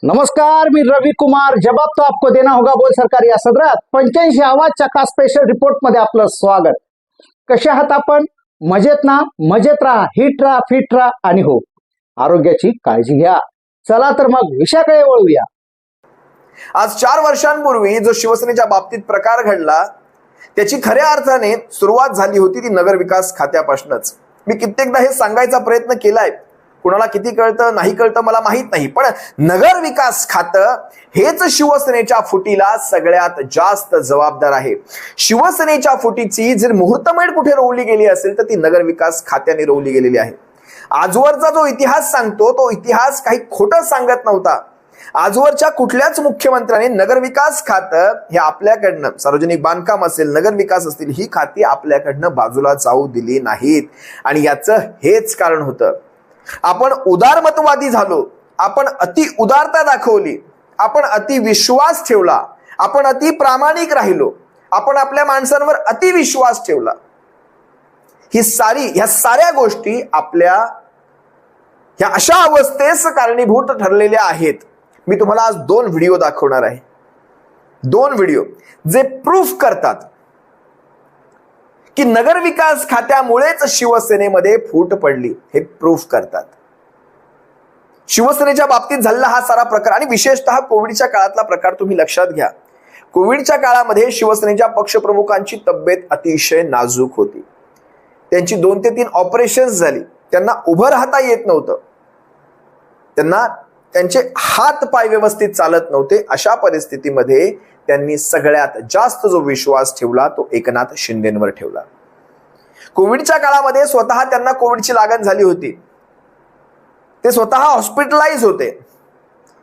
नमस्कार, मी रवि कुमार. जवाब तो आपको देना होगा बोल सरकार या सदरात 85 चका स्पेशल रिपोर्ट मध्ये आपलं स्वागत. कशा आहात आपण? मजेत ना? मजेत राहा, हिट राहा, फिट राहा आणि हो, आरोग्याची काळजी घ्या. चला तर मग विषयाकडे वळूया. आज 4 वर्षांपूर्वी जो शिवसेनेच्या बाबतीत प्रकार घडला त्याची खऱ्या अर्थाने सुरुवात झाली होती ती नगर विकास खात्यापासूनच. मी कित्येकदा हे सांगायचा प्रयत्न केलाय, कुणाला किती कळतं नाही कळतं मला माहित नाही, पण नगर विकास खातं हेच शिवसेनेच्या फुटीला सगळ्यात जास्त जबाबदार आहे. शिवसेनेच्या फुटीची जर मुहूर्तमेढ कुठे रोवली गेली असेल तर ती नगर विकास खात्याने रोवली गेलेली आहे. आजवरचा जो इतिहास सांगतो तो इतिहास काही खोटं सांगत नव्हता. आजवरच्या कुठल्याच मुख्यमंत्र्यांनी नगरविकास खातं हे आपल्याकडनं, सार्वजनिक बांधकाम असेल, नगरविकास असतील, ही खाती आपल्याकडनं बाजूला जाऊ दिली नाहीत. आणि याचं हेच कारण होतं, आपण उदारमतवादी झालो, आपण अति उदारता दाखवली, आपण अति विश्वास ठेवला, आपण अति प्रामाणिक राहिलो, आपण आपल्या माणसांवर अति विश्वास ठेवला. ह्या साऱ्या गोष्टी आपल्या ह्या अशा अवस्थेस कारणीभूत ठरलेल्या आहेत. मी तुम्हाला आज 2 व्हिडिओ दाखवणार आहे. 2 व्हिडिओ जे प्रूफ करतात की नगर विकास खात्यामुळेच शिवसेनेमध्ये फूट पडली. हे प्रूफ करतात. शिवसेनेच्या बाबतीत झालेला हा सारा प्रकार आणि विशेषतः कोविडच्या काळातला प्रकार तुम्ही लक्षात घ्या. कोविडच्या काळामध्ये शिवसेनेच्या पक्षप्रमुखांची तब्येत अतिशय नाजूक होती. त्यांची 2 ते 3 ऑपरेशन्स झाली. त्यांना उभं राहता येत नव्हतं. त्यांचे हात पाय व्यवस्थित चालत नव्हते. अशा परिस्थितीमध्ये त्यांनी सगळ्यात जास्त जो विश्वास ठेवला तो एकनाथ शिंदेंवर ठेवला. कोविडच्या काळामध्ये स्वतः त्यांना कोविडची लागण झाली होती. ते स्वतः हॉस्पिटलाइज होते.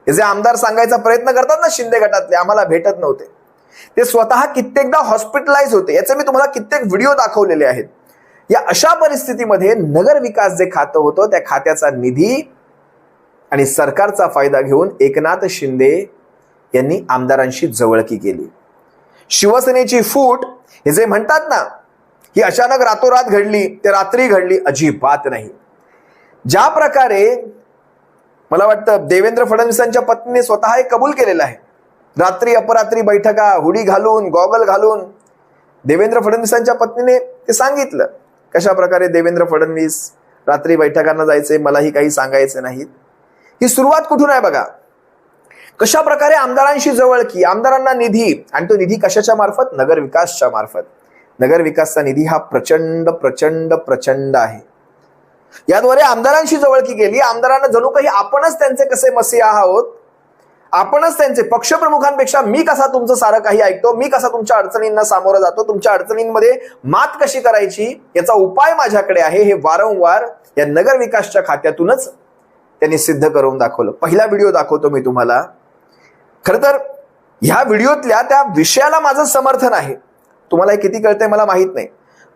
हे जे आमदार सांगायचा प्रयत्न करतात ना शिंदे गटातले, आम्हाला भेटत नव्हते, ते स्वतः कित्येकदा हॉस्पिटलाइज होते. याचे मी तुम्हाला कित्येक व्हिडिओ दाखवलेले आहेत. या अशा परिस्थितीमध्ये नगर विकास जे खातं होतं त्या खात्याचा निधी आणि सरकारचा फायदा घेऊन एकनाथ शिंदे यांनी आमदारांशी जवळकी केली. शिवसेनेची फूट हे जे म्हणतात ना, ही अचानक रातोरात घडली, ते रात्री घडली, अजिबात नाही. ज्या प्रकारे मला वाटतं देवेंद्र फडणवीसांच्या पत्नीने स्वतः हे कबूल केलेलं आहे. रात्री अपरात्री बैठका, हुडी घालून, गॉगल घालून देवेंद्र फडणवीसांच्या पत्नीने ते सांगितलं कशा प्रकारे देवेंद्र फडणवीस रात्री बैठकांना जायचे, मलाही काही सांगायचे नाहीत. ही सुरुवात कुठून आहे बघा. कशा प्रकारे आमदारांशी जवळकी, आमदारांना निधी, आणि तो निधी कशाच्या मार्फत? नगर विकासच्या मार्फत. नगर विकासचा निधी हा प्रचंड प्रचंड प्रचंड आहे. याद्वारे आमदारांशी जवळकी केली. आमदारांना जणू काही आपणच त्यांचे कसे मसीहा आहोत, आपणच त्यांचे पक्षप्रमुखांपेक्षा मी कसा तुमचं सारं काही ऐकतो, मी कसा तुमच्या अडचणींना सामोरं जातो, तुमच्या अडचणींमध्ये मात कशी करायची याचा उपाय माझ्याकडे आहे, हे वारंवार या नगर विकासच्या खात्यातूनच त्यांनी सिद्ध करून दाखवलं. पहिला व्हिडिओ दाखवतो मी तुम्हाला. खरं तर ह्या व्हिडिओतल्या त्या विषयाला माझं समर्थन आहे. तुम्हाला हे किती कळतंय मला माहित नाही.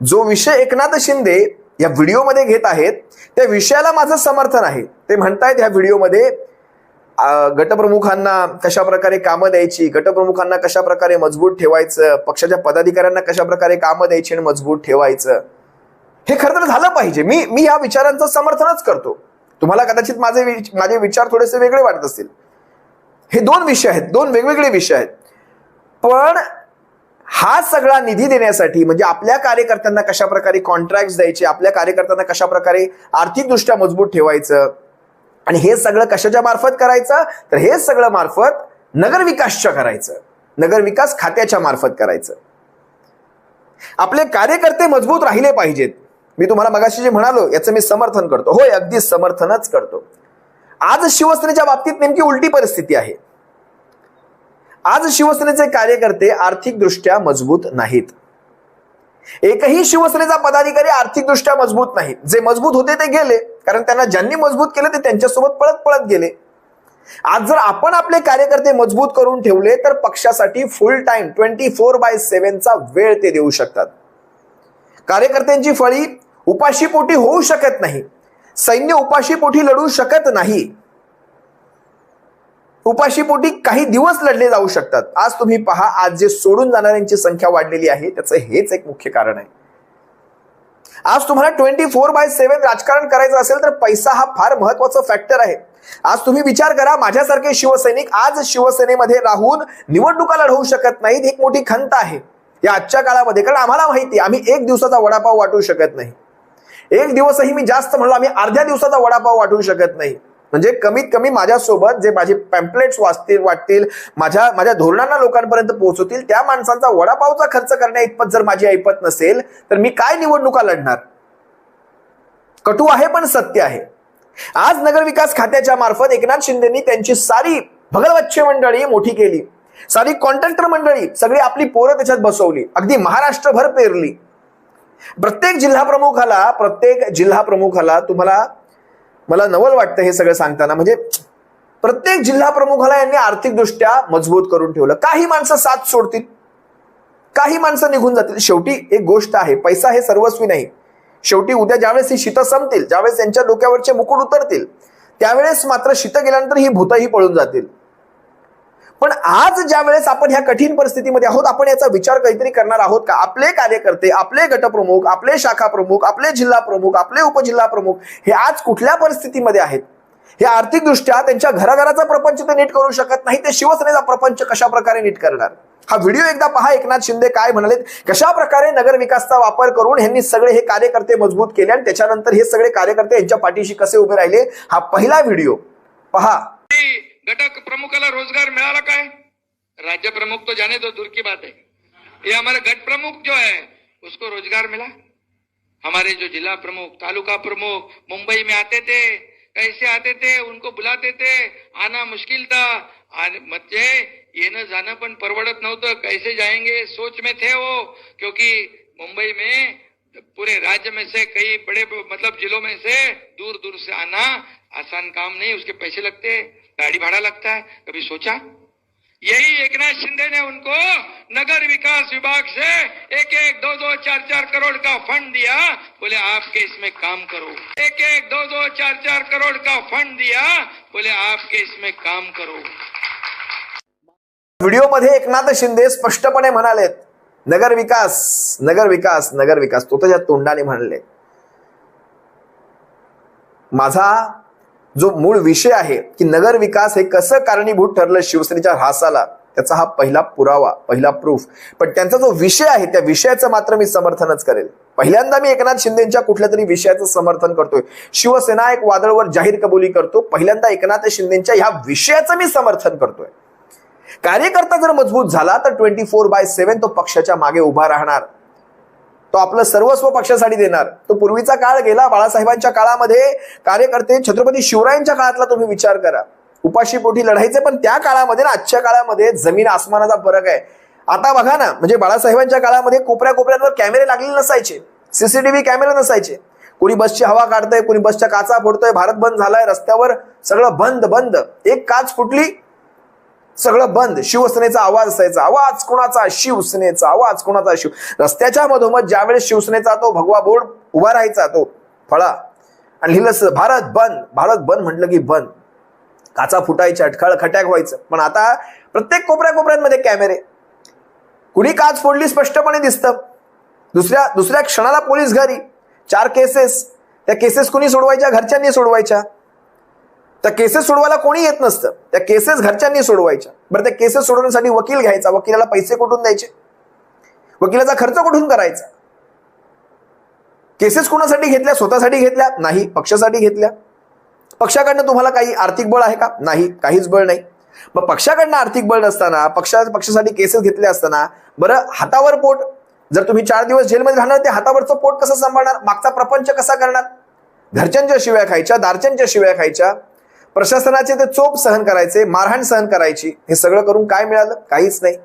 जो विषय एकनाथ शिंदे या व्हिडिओमध्ये घेत आहेत त्या विषयाला माझं समर्थन आहे. ते म्हणतायत ह्या व्हिडिओमध्ये गटप्रमुखांना कशा प्रकारे कामं द्यायची, गटप्रमुखांना कशा प्रकारे मजबूत ठेवायचं, पक्षाच्या पदाधिकाऱ्यांना कशा प्रकारे कामं द्यायची आणि मजबूत ठेवायचं. हे खरं तर झालं पाहिजे. मी या विचारांचं समर्थनच करतो. तुम्हाला कदाचित माझे विचार थोडेसे वेगळे वाटत असतील. हे 2 विषय आहेत, 2 वेगवेगळे विषय आहेत. पण हा सगळा निधी देण्यासाठी म्हणजे आपल्या कार्यकर्त्यांना कशा प्रकारे कॉन्ट्रॅक्ट द्यायचे, आपल्या कार्यकर्त्यांना कशा प्रकारे आर्थिकदृष्ट्या मजबूत ठेवायचं, आणि हे सगळं कशाच्या मार्फत करायचं, तर हे सगळं मार्फत नगर विकासच्या करायचं, नगर विकास खात्याच्या मार्फत करायचं. आपले कार्यकर्ते मजबूत राहिले पाहिजेत. मी तुम्हाला मगाशी जे म्हणालो याचं मी समर्थन करतो. होय, अगदी समर्थनच करतो. आज शिवसेनेच्या बाबतीत नेमकी उलटी परिस्थिती आहे. आज शिवसेनेचे कार्यकर्ते आर्थिकदृष्ट्या मजबूत नाहीत. एकही शिवसेनेचा पदाधिकारी आर्थिकदृष्ट्या मजबूत नाही. जे मजबूत होते ते गेले, कारण त्यांना ज्यांनी मजबूत केलं ते त्यांच्यासोबत पळत पळत गेले. आज जर आपण आपले कार्यकर्ते मजबूत करून ठेवले तर पक्षासाठी फुल टाइम 24/7चा वेळ ते देऊ शकतात. कार्यकर्त्यांची फळी उपाशीपोटी होऊ शकत नाही. सैन्य उपाशीपोटी लढू शकत नाही. उपाशीपोटी काही दिवस लढले जाऊ शकतात. आज तुम्ही पहा, आज जे सोडून जाणाऱ्यांची संख्या वाढलेली आहे त्याचं हेच एक मुख्य कारण आहे. आज तुम्हाला 24/7 राजकारण करायचं असेल तर पैसा हा फार महत्वाचा फॅक्टर आहे. आज तुम्ही विचार करा, माझ्यासारखे शिवसैनिक आज शिवसेनेमध्ये राहून निवडणुका लढवू शकत नाहीत. एक मोठी खंत आहे या आजच्या काळामध्ये, कारण आम्हाला माहिती आम्ही एक दिवसाचा वडापाव वाटू शकत नाही. एक दिवसही मी जास्त म्हणलो आम्ही अर्ध्या दिवसाचा वडापाव वाटू शकत नाही. म्हणजे कमीत कमी माझ्यासोबत जे माझे पॅम्पलेट्स वाटतील, माझ्या धोरणांना लोकांपर्यंत पोहोचवतील, त्या माणसांचा वडापावचा खर्च करण्या इतपत जर माझी ऐपत नसेल तर मी काय निवडणुका लढणार. कटू आहे पण सत्य आहे. आज नगरविकास खात्याच्या मार्फत एकनाथ शिंदेनी त्यांची सारी भगलवच्चे मंडळी मोठी केली, सारी कॉन्ट्रॅक्टर मंडळी सगळी आपली पोरं त्याच्यात बसवली, अगदी महाराष्ट्रभर पेरली. प्रत्येक जिल्हा प्रमुखाला तुम्हाला, मला नवल वाटतं हे सगळं सांगताना, म्हणजे प्रत्येक जिल्हा प्रमुखाला यांनी आर्थिकदृष्ट्या मजबूत करून ठेवलं. काही माणसं साथ सोडतील, काही माणसं निघून जातील. शेवटी एक गोष्ट आहे, पैसा हे सर्वस्वी नाही. शेवटी उद्या ज्यावेळेस ही शीतं संपतील, ज्यावेळेस यांच्या डोक्यावरचे मुकुट उतरतील, त्यावेळेस मात्र शीतं गेल्यानंतर ही भूतही पळून जातील. पण आज ज्या वेळेस आपण ह्या कठीण परिस्थितीमध्ये आहोत, आपण याचा विचार काहीतरी करणार आहोत का? आपले कार्यकर्ते, आपले गटप्रमुख, आपले शाखा प्रमुख, आपले जिल्हा प्रमुख, आपले उपजिल्हा प्रमुख हे आज कुठल्या परिस्थितीमध्ये आहेत? हे आर्थिकदृष्ट्या त्यांच्या घराघराचा प्रपंच ते नीट करू शकत नाही, ते शिवसेनेचा प्रपंच कशा प्रकारे नीट करणार? हा व्हिडिओ एकदा पहा. एकनाथ शिंदे काय म्हणाले, कशा प्रकारे नगर विकासचा वापर करून यांनी सगळे हे कार्यकर्ते मजबूत केले आणि त्याच्यानंतर हे सगळे कार्यकर्ते यांच्या पाठीशी कसे उभे राहिले, हा पहिला व्हिडिओ पहा. घटक प्रमुखाला रोजगार मिळाला काय? राज्य प्रमुख तो जाने तो दूर की बात है, ये हमारे गट प्रमुख जो है उसको रोजगार मिला. हमारे जो जिला प्रमुख, तालुका प्रमुख मुंबई में आते थे, कैसे आते थे, उनको बुलाते थे, आना मुश्किल था. म्हणजे येणं जाणं पण परवडत नव्हतं. कैसे जाएंगे सोच में थे वो, क्योंकि मुंबई में पूरे राज्य में से कई बड़े मतलब जिलों में से दूर दूर से आना आसान काम नहीं, उसके पैसे लगते, गाड़ी भाड़ा लगता है. कभी सोचा? यही एकनाथ शिंदे ने उनको नगर विकास विभाग से 1-1, 2-2, 4-4 करोड़ का फंड दिया, बोले आपके इसमें काम करो. 1-1, 2-2, 4-4 करोड़ का फंड दिया, बोले आपके इसमें काम करो. व्हिडिओमध्ये एकनाथ शिंदे स्पष्टपणे म्हणालेत, नगर विकास, नगर विकास, नगर विकास. तो त्याच्या तोंडाने म्हणले. माझा जो मूळ विषय आहे की नगर विकास हे कसं कारणीभूत ठरलं शिवसेनेच्या ऱ्हासाला, त्याचा हा पहिला पुरावा, पहिला प्रूफ. पण त्यांचा जो विषय आहे त्या विषयाचं मात्र मी समर्थनच करेल. पहिल्यांदा मी एकनाथ शिंदेच्या कुठल्या तरी विषयाचं समर्थन करतोय. शिवसेना एक वादळवर जाहीर कबुली करतो, पहिल्यांदा एकनाथ शिंदेच्या ह्या विषयाचं मी समर्थन करतोय. कार्यकर्ता जर मजबूत झाला तर 24/7 तो पक्षाच्या मागे उभा राहणार, तो आपलं सर्वस्व पक्षासाठी देणार. तो पूर्वीचा काळ गेला. बाळासाहेबांच्या काळामध्ये कार्यकर्ते, छत्रपती शिवरायांच्या काळातला तुम्ही विचार करा, उपाशीपोटी लढायचे. पण त्या काळामध्ये ना आजच्या काळामध्ये जमीन आसमानाचा फरक आहे. आता बघा ना, म्हणजे बाळासाहेबांच्या काळामध्ये कोपऱ्यावर कॅमेरे लागलेले नसायचे, सीसीटीव्ही कॅमेरे नसायचे. कोणी बसची हवा काढतंय, कोणी बसच्या काचा फोडतोय, भारत बंद झालाय, रस्त्यावर सगळं बंद. एक काच फुटली, सगळं बंद. शिवसेनेचा आवाज असायचा, आवाज कोणाचा? शिवसेनेचा आवाज कोणाचा? रस्त्याच्या मधोमध ज्यावेळेस शिवसेनेचा तो भगवा बोर्ड उभा राहायचा, तो फळा, आणि लिहिलं भारत बंद. भारत बंद म्हटलं की बंद, काचा फुटायच्या, खळखट्याक व्हायचं. पण आता प्रत्येक कोपऱ्यामध्ये कॅमेरे. कुणी काच फोडली स्पष्टपणे दिसतं. दुसऱ्या क्षणाला पोलीस घरी. 4 केसेस. त्या केसेस कुणी सोडवायच्या? घरच्यांनी सोडवायच्या. त्या केसेस सोडवायला कोणी येत नसतं, त्या केसेस घरच्यांनी सोडवायच्या. बरं, त्या केसेस सोडवण्यासाठी वकील घ्यायचा, वकिलाला पैसे कुठून द्यायचे? वकिलाचा खर्च कुठून करायचा? केसेस कोणासाठी घेतल्या? स्वतःसाठी घेतल्या? नाही, पक्षासाठी घेतल्या. पक्षाकडनं तुम्हाला काही आर्थिक बळ आहे का? नाही, काहीच बळ नाही. मग पक्षाकडनं आर्थिक बळ नसताना, पक्षासाठी केसेस घेतल्या असताना, बरं हातावर पोट, जर तुम्ही 4 दिवस जेलमध्ये राहणार, ते हातावरचं पोट कसं सांभाळणार? मागचा प्रपंच कसा करणार? घरच्यांच्या शिव्या खायच्या, दारच्यांच्या शिव्या खायच्या, प्रशासनाचे ते चोप सहन करायचे, मारहाण सहन करायची. हे सगळं करून काय मिळालं? काहीच नाही.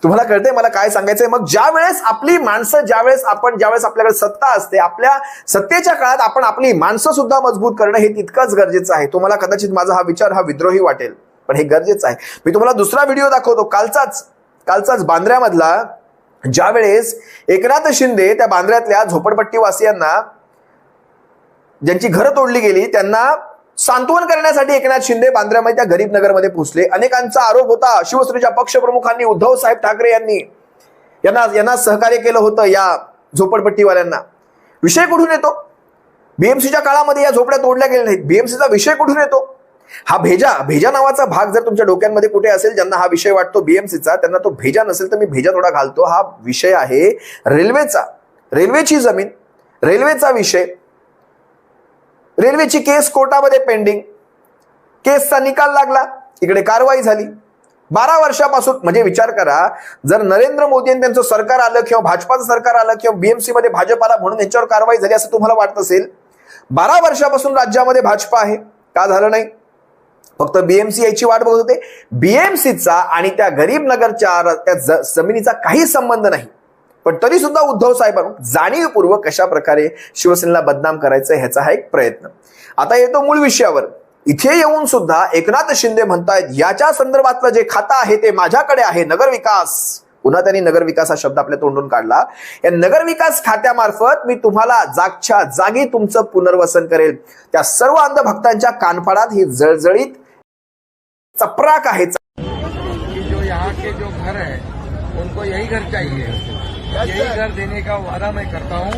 तुम्हाला कळतंय मला काय सांगायचंय? मग ज्यावेळेस आपली माणसं, ज्यावेळेस आपल्याकडे सत्ता असते, आपल्या सत्तेच्या काळात आपण आपली माणसं सुद्धा मजबूत करणं हे तितकंच गरजेचं आहे. तुम्हाला कदाचित माझा हा विचार हा विद्रोही वाटेल, पण हे गरजेचं आहे. मी तुम्हाला दुसरा व्हिडिओ दाखवतो, कालचाच बांद्र्यामधला. ज्यावेळेस एकनाथ शिंदे त्या बांद्र्यातल्या झोपडपट्टी वासियांना, ज्यांची घरं तोडली गेली, त्यांना सांत्वन करण्यासाठी एकनाथ शिंदे बांद्र्यामध्ये त्या गरीब नगरमध्ये पोहोचले. अनेकांचा आरोप होता, शिवसेनेच्या पक्षप्रमुखांनी, उद्धव साहेब ठाकरे यांना सहकार्य केलं होतं या झोपडपट्टीवाल्यांना. विषय कुठून येतो? बीएमसीच्या काळामध्ये या झोपड्या तोडल्या गेल्या नाहीत. बीएमसीचा विषय कुठून येतो? हा भेजा नावाचा भाग जर तुमच्या डोक्यांमध्ये कुठे असेल, ज्यांना हा विषय वाटतो बीएमसीचा, त्यांना तो भेजा नसेल तर मी भेजा थोडा घालतो. हा विषय आहे रेल्वेचा, रेल्वेची जमीन, रेल्वेचा विषय, रेल्वेची केस कोर्टामध्ये पेंडिंग, केसचा निकाल लागला, इकडे कारवाई झाली. 12 वर्षापासून, म्हणजे विचार करा, जर नरेंद्र मोदी आणि त्यांचं सरकार आलं किंवा भाजपाचं सरकार आलं किंवा बीएमसी मध्ये भाजप आला म्हणून यांच्यावर कारवाई झाली असं तुम्हाला वाटत असेल, 12 वर्षापासून राज्यामध्ये भाजपा आहे, का झालं नाही? फक्त बीएमसी याची वाट बघत होते. बीएमसीचा आणि त्या गरीब नगरच्या त्या जमिनीचा काही संबंध नाही, पण तरी सुद्धा उद्धव साहेबांनी जाणीवपूर्वक कशा प्रकारे शिवसेनेला बदनाम करायचं ह्याचा हा एक प्रयत्न. आता येतो मूळ विषयावर. इथे येऊन सुद्धा एकनाथ शिंदे म्हणतायत याच्या संदर्भातलं जे खातं आहे ते माझ्याकडे आहे, नगरविकास. पुन्हा त्यांनी नगरविकास हा शब्द आपल्या तोंडून काढला. या नगरविकास खात्यामार्फत मी तुम्हाला जागच्या जागी तुमचं पुनर्वसन करेल. त्या सर्व अंधभक्तांच्या कानफाडात ही जळजळीत चपराक आहे. जो यहाँ के जो घर है उनको यही घर चाहिए, यही घर देने का वादा मैं करता हूँ.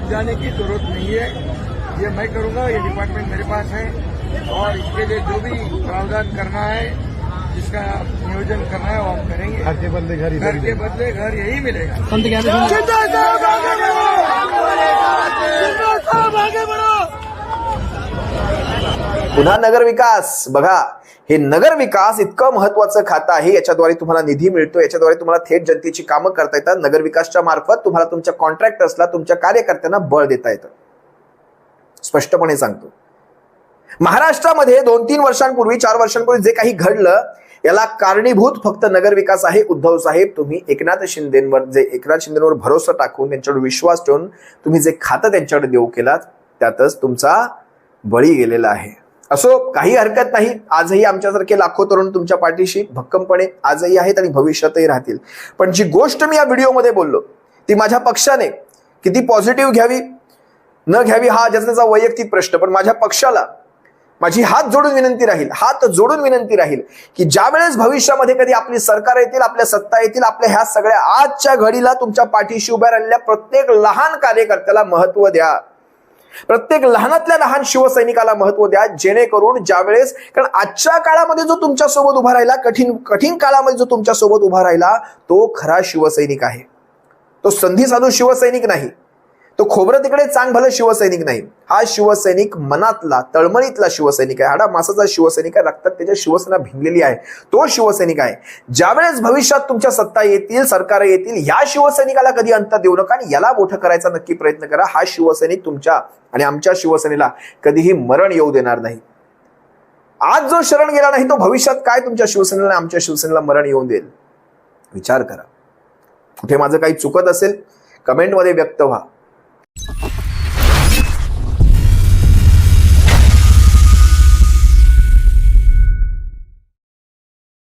जाने की जरूरत नहीं है, ये मैं करूंगा. ये डिपार्टमेंट मेरे पास है और इसके लिए जो भी प्रावधान करना है, जिसका नियोजन करना है वो हम करेंगे. घर के बदले घर यही मिलेगा. पुन्हा नगरविकास बघा. हे नगरविकास इतकं महत्वाचं खातं आहे. याच्याद्वारे तुम्हाला निधी मिळतो, याच्याद्वारे तुम्हाला थेट जनतेची कामं करता येतात. नगरविकासच्या मार्फत तुम्हाला तुमच्या कॉन्ट्रॅक्टर्सला, तुमच्या कार्यकर्त्यांना बळ देता येतं. स्पष्टपणे सांगतो, महाराष्ट्रामध्ये 2-3 वर्षांपूर्वी, 4 वर्षांपूर्वी जे काही घडलं याला कारणीभूत फक्त नगरविकास आहे. उद्धव साहेब, तुम्ही एकनाथ शिंदेवर भरोसा टाकून, त्यांच्यावर विश्वास ठेवून तुम्ही जे खातं त्यांच्याकडे देऊ केलात त्यातच तुमचा बळी गेलेला आहे. असो, काही हरकत नाही. आजही आमच्यासारखे लाखो तरुण तुमच्या पाठीशी भक्कमपणे आजही आहेत आणि भविष्यातही राहतील. पण जी गोष्ट मी या व्हिडिओमध्ये बोललो ती माझ्या पक्षाने किती पॉझिटिव्ह घ्यावी न घ्यावी हा ज्याचा वैयक्तिक प्रश्न, पण माझ्या पक्षाला माझी हात जोडून विनंती राहील की ज्या वेळेस भविष्यामध्ये कधी आपली सरकार येतील, आपल्या सत्ता येतील, आपल्या ह्या सगळ्या आजच्या घडीला तुमच्या पाठीशी उभ्या राहिलेल्या प्रत्येक लहान कार्यकर्त्याला महत्व द्या. प्रत्येक लहानातल्या लहान शिवसैनिकाला महत्व द्या, जेणेकरून ज्यावेळेस, कारण आजच्या काळामध्ये जो तुमच्यासोबत उभा राहिला, कठीण काळामध्ये जो तुमच्यासोबत उभा राहिला, तो खरा शिवसैनिक आहे. तो संधी साधू शिवसैनिक नाही, तो खोबरं तिकडे चांग भलं शिवसैनिक नाही. हा शिवसैनिक मनातला, तळमळीतला शिवसैनिक आहे, हाडा मासाचा शिवसैनिक आहे, रक्तात त्याच्या शिवसेना भिनलेली आहे, तो शिवसैनिक आहे. ज्यावेळेस भविष्यात तुमच्या सत्ता येतील, सरकार येतील, या शिवसैनिकाला कधी अंत देऊ नका आणि याला मोठं करायचा नक्की प्रयत्न करा. हा शिवसैनिक तुमच्या आणि आमच्या शिवसेनेला कधीही मरण येऊ देणार नाही. आज जो शरण गेला नाही तो भविष्यात काय तुमच्या शिवसेनेला, आमच्या शिवसेनेला मरण येऊन देईल. विचार करा. कुठे माझं काही चुकत असेल कमेंटमध्ये व्यक्त व्हा.